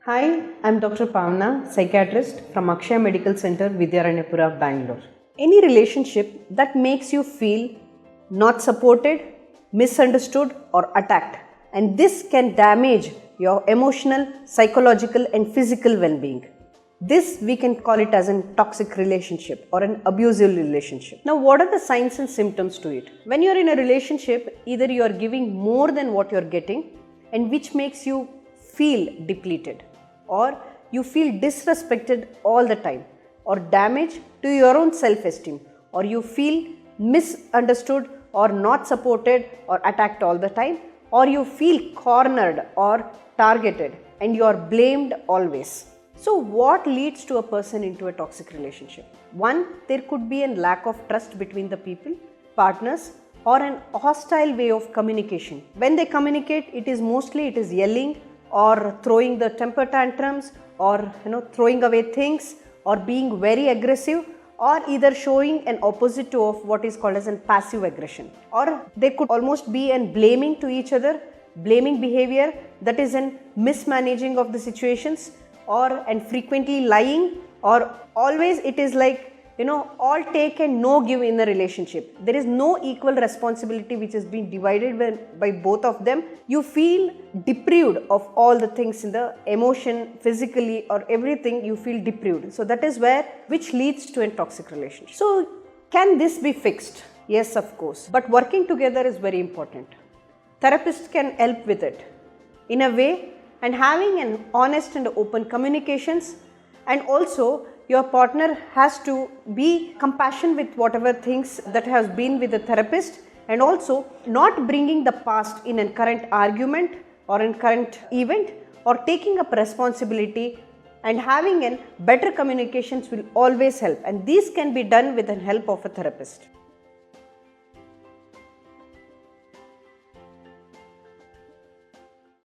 Hi, I'm Dr. Pavana, Psychiatrist from Akshaya Medical Center, Vidyaranyapura, Bengaluru. Any relationship that makes you feel not supported, misunderstood or attacked, and this can damage your emotional, psychological and physical well-being. This we can call it as a toxic relationship or an abusive relationship. Now, what are the signs and symptoms to it? When you're in a relationship, either you are giving more than what you're getting, and which makes you feel depleted, or you feel disrespected all the time, or damage to your own self-esteem, or you feel misunderstood or not supported or attacked all the time, or you feel cornered or targeted and you are blamed always. So what leads to a person into a toxic relationship? One, there could be a lack of trust between the people, partners, or an hostile way of communication. When they communicate, it is yelling or throwing the temper tantrums, or throwing away things, or being very aggressive, or either showing an opposite to of what is called as a passive aggression. Or they could almost be an blaming to each other, blaming behavior, that is an mismanaging of the situations, or and frequently lying, or always it is like all take and no give in the relationship. There is no equal responsibility which has been divided by both of them. You feel deprived of all the things in the emotion, physically or everything, you feel deprived. So that is which leads to a toxic relationship. So can this be fixed? Yes, of course. But working together is very important. Therapists can help with it in a way, and having an honest and open communications, and also your partner has to be compassionate with whatever things that has been with the therapist, and also not bringing the past in a current argument or in current event, or taking up responsibility, and having a better communications will always help, and these can be done with the help of a therapist.